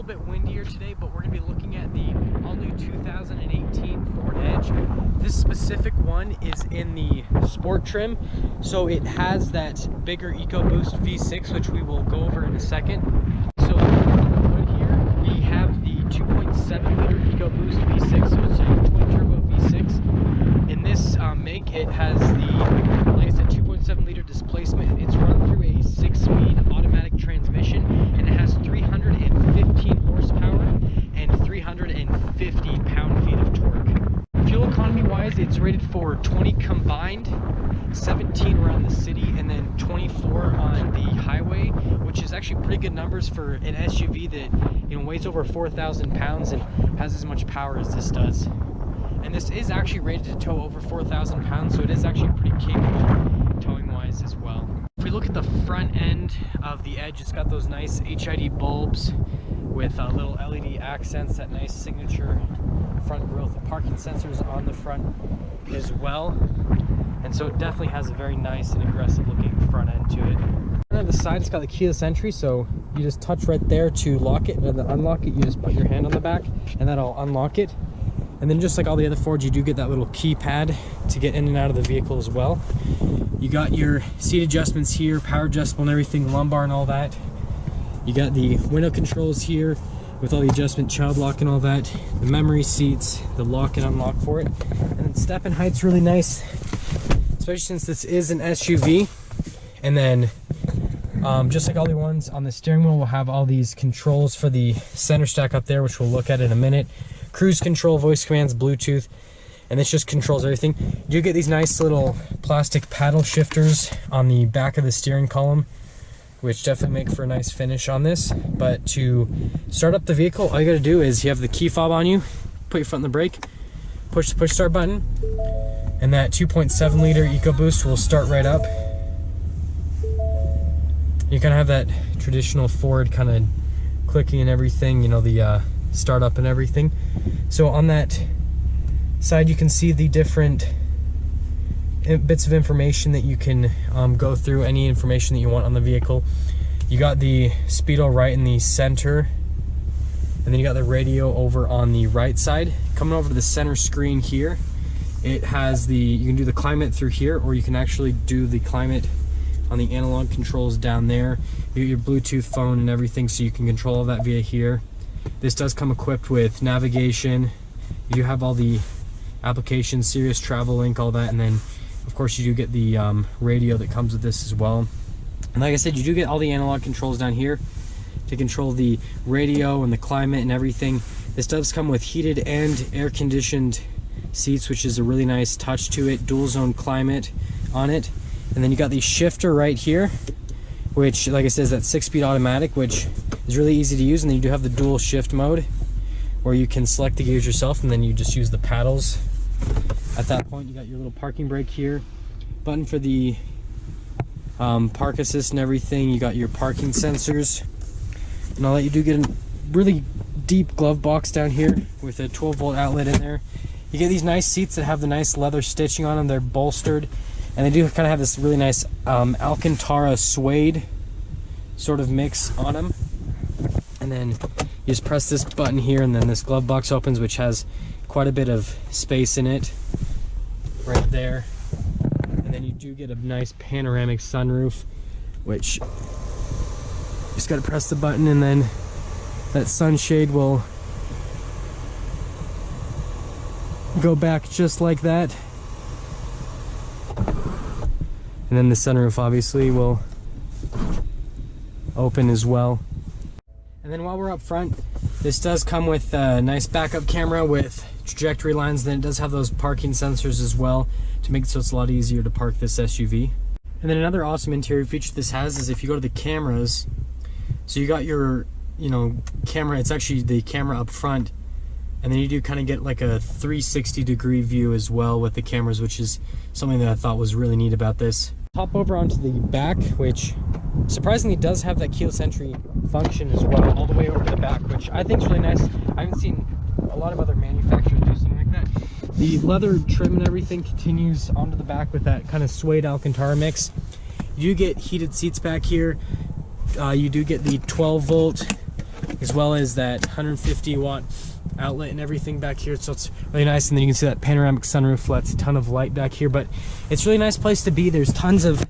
bit windier today, but we're going to be looking at the all-new 2018 Ford Edge. This specific one is in the Sport trim, so it has that bigger EcoBoost V6, which we will go over in a second. So right here, we have the 2.7-liter EcoBoost V6, so it's a twin-turbo V6. In this make, it has the, like I said, 2.7-liter displacement. It's run through a 6-speed automatic transmission, and it has 315 horsepower and 350 pound-feet of torque. Fuel economy-wise, it's rated for 20 combined, 17 around the city, and then 24 on the highway, which is actually pretty good numbers for an SUV that, you know, weighs over 4,000 pounds and has as much power as this does. And this is actually rated to tow over 4,000 pounds, so it is actually pretty capable towing-wise as well. If we look at the front end of the Edge, it's got those nice HID bulbs with little LED accents, that nice signature front grille, the parking sensors on the front as well. And so it definitely has a very nice and aggressive looking front end to it. On the side, it's got the keyless entry, so you just touch right there to lock it, and then to unlock it, you just put your hand on the back, and that'll unlock it. And then just like all the other Fords, you do get that little keypad to get in and out of the vehicle as well. You got your seat adjustments here, power adjustable and everything, lumbar and all that. You got the window controls here with all the adjustment, child lock and all that. The memory seats, the lock and unlock for it. And then step and height's really nice, especially since this is an SUV. And then just like all the ones on the steering wheel, we'll have all these controls for the center stack up there, which we'll look at in a minute. Cruise control, voice commands, Bluetooth, and this just controls everything. You get these nice little plastic paddle shifters on the back of the steering column, which definitely make for a nice finish on this. But to start up the vehicle, all you gotta do is you have the key fob on you, put your foot on the brake, push the push start button, and that 2.7-liter EcoBoost will start right up. You kind of have that traditional Ford kind of clicking and everything, you know, the startup and everything. So on that side, you can see the different bits of information that you can go through, any information that you want on the vehicle. You got the speedo right in the center, and then you got the radio over on the right side. Coming over to the center screen here, it has the, you can do the climate through here, or you can actually do the climate on the analog controls down there. You get your Bluetooth phone and everything, so you can control all that via here. This does come equipped with navigation. You do have all the applications, Sirius, Travel Link, all that, and then of course you do get the radio that comes with this as well. And like I said, you do get all the analog controls down here to control the radio and the climate and everything. This does come with heated and air conditioned seats, which is a really nice touch to it. Dual zone climate on it. And then you got the shifter right here, which, like I said, is that 6-speed automatic, which is really easy to use. And then you do have the dual shift mode, where you can select the gears yourself, and then you just use the paddles. At that point, you got your little parking brake here, button for the park assist and everything. You got your parking sensors and all that. You do get a really deep glove box down here with a 12-volt outlet in there. You get these nice seats that have the nice leather stitching on them. They're bolstered. And they do kind of have this really nice Alcantara suede sort of mix on them. And then you just press this button here, and then this glove box opens, which has quite a bit of space in it right there. And then you do get a nice panoramic sunroof, which you just got to press the button, and then that sunshade will go back just like that. And then the sunroof obviously will open as well. And then while we're up front, this does come with a nice backup camera with trajectory lines. Then it does have those parking sensors as well to make it so it's a lot easier to park this SUV. And then another awesome interior feature this has is if you go to the cameras, so you got your, you know, camera, it's actually the camera up front, and then you do kind of get like a 360-degree view as well with the cameras, which is something that I thought was really neat about this. Hop over onto the back, which surprisingly does have that keyless entry function as well, all the way over to the back, which I think is really nice. I haven't seen a lot of other manufacturers do something like that. The leather trim and everything continues onto the back with that kind of suede Alcantara mix. You get heated seats back here. You do get the 12-volt as well as that 150 watt outlet and everything back here, so it's really nice. And then you can see that panoramic sunroof lets a ton of light back here, but it's a really nice place to be. There's tons of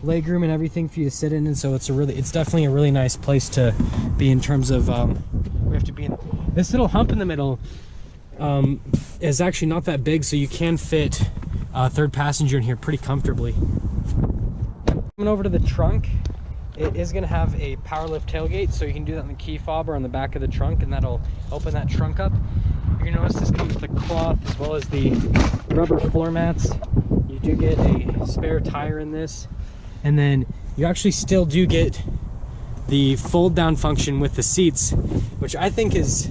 legroom and everything for you to sit in, and so it's definitely a really nice place to be in terms of we have to be in. This little hump in the middle is actually not that big, so you can fit a third passenger in here pretty comfortably. Coming over to the trunk, it is going to have a power lift tailgate, so you can do that on the key fob or on the back of the trunk, and that'll open that trunk up. You're going to notice this comes with the cloth as well as the rubber floor mats. You do get a spare tire in this, and then you actually still do get the fold down function with the seats, which I think is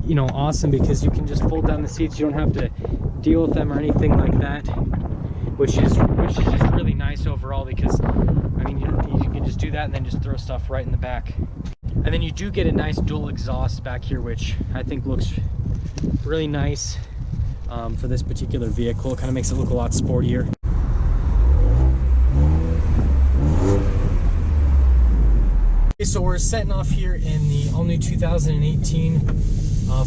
you know, awesome, because you can just fold down the seats. You don't have to deal with them or anything like that, which is just really nice overall, because I mean, you can just do that and then just throw stuff right in the back. And then you do get a nice dual exhaust back here, which I think looks really nice for this particular vehicle. It kind of makes it look a lot sportier. Okay, so we're setting off here in the all-new 2018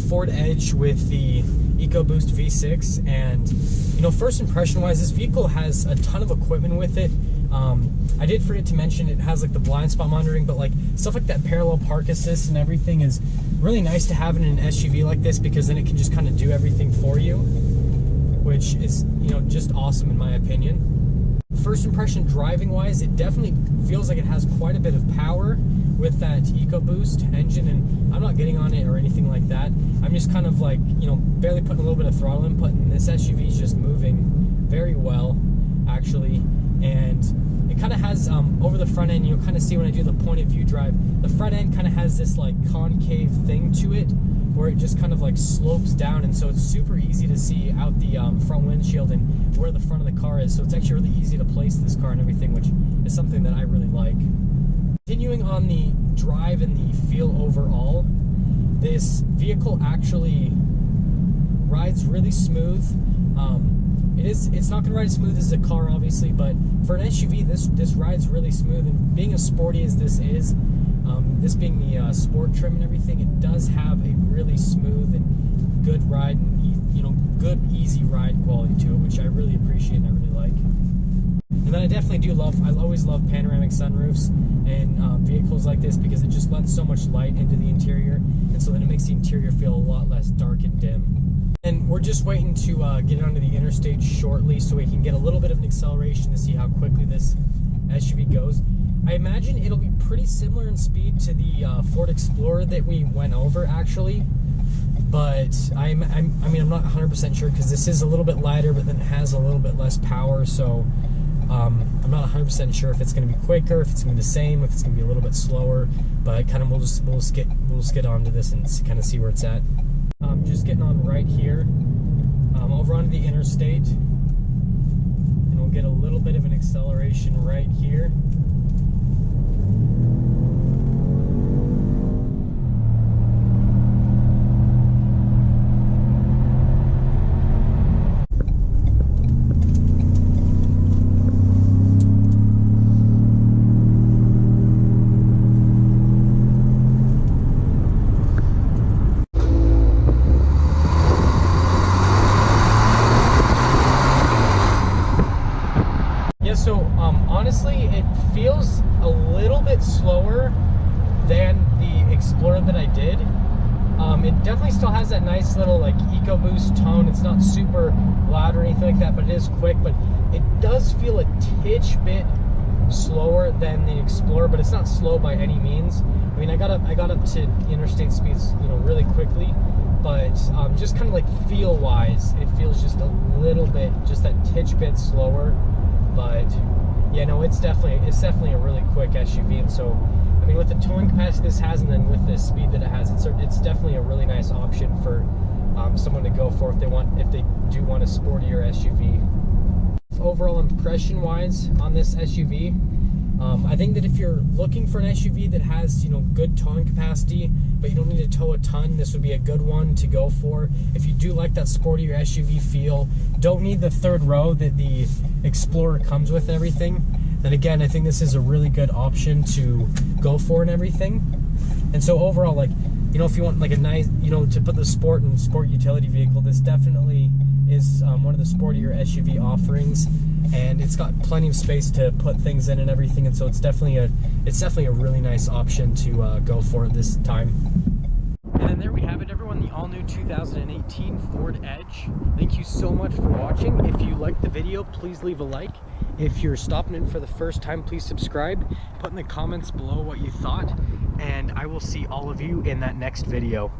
Ford Edge with the EcoBoost V6, and you know, first impression wise, this vehicle has a ton of equipment with it. I did forget to mention it has like the blind spot monitoring, but like stuff like that parallel park assist and everything is really nice to have in an SUV like this, because then it can just kind of do everything for you, which is, you know, just awesome in my opinion. First impression driving wise, it definitely feels like it has quite a bit of power with that EcoBoost engine, and I'm not getting on it or anything like that. I'm just kind of like, you know, barely putting a little bit of throttle input, and this SUV is just moving very well actually. And it kind of has over the front end, you'll kind of see when I do the point of view drive, the front end kind of has this like concave thing to it where it just kind of like slopes down, and so it's super easy to see out the front windshield and where the front of the car is. So it's actually really easy to place this car and everything, which is something that I really like. Continuing on the drive and the feel overall, this vehicle actually rides really smooth. It's not going to ride as smooth as a car, obviously, but for an SUV, this rides really smooth. And being as sporty as this is, this being the sport trim and everything, it does have a really smooth and good ride, and you know, good easy ride quality to it, which I really appreciate and I really like. And then I definitely do love, I always love panoramic sunroofs in vehicles like this, because it just lets so much light into the interior, and so then it makes the interior feel a lot less dark and dim. And we're just waiting to get onto the interstate shortly so we can get a little bit of an acceleration to see how quickly this SUV goes. I imagine it'll be pretty similar in speed to the Ford Explorer that we went over actually, but I mean, I'm not 100% sure, because this is a little bit lighter, but then it has a little bit less power, so I'm not 100% sure if it's going to be quicker, if it's going to be the same, if it's going to be a little bit slower, but kind of we'll just get onto this and kind of see where it's at. Just getting on right here, over onto the interstate, and we'll get a little bit of an acceleration right here. So honestly, it feels a little bit slower than the Explorer that I did. It definitely still has that nice little like EcoBoost tone. It's not super loud or anything like that, but it is quick. But it does feel a titch bit slower than the Explorer, but it's not slow by any means. I mean, I got up to interstate speeds, you know, really quickly, but just kind of like feel wise, it feels just a little bit, just that titch bit slower. But yeah, no, it's definitely a really quick SUV, and so I mean, with the towing capacity this has, and then with the speed that it has, it's definitely a really nice option for someone to go for if they do want a sportier SUV. Overall impression wise on this SUV, I think that if you're looking for an SUV that has, you know, good towing capacity, but you don't need to tow a ton, this would be a good one to go for. If you do like that sportier SUV feel, don't need the third row that the Explorer comes with and everything, then again, I think this is a really good option to go for and everything. And so overall, like, you know, if you want like a nice, you know, to put the sport utility vehicle, this definitely is one of the sportier SUV offerings, and it's got plenty of space to put things in and everything. And so it's definitely a really nice option to go for at this time. And then there we have it, everyone, the all-new 2018 Ford Edge. Thank you so much for watching. If you liked the video, please leave a like. If you're stopping in for the first time, please subscribe. Put in the comments below what you thought, and I will see all of you in that next video.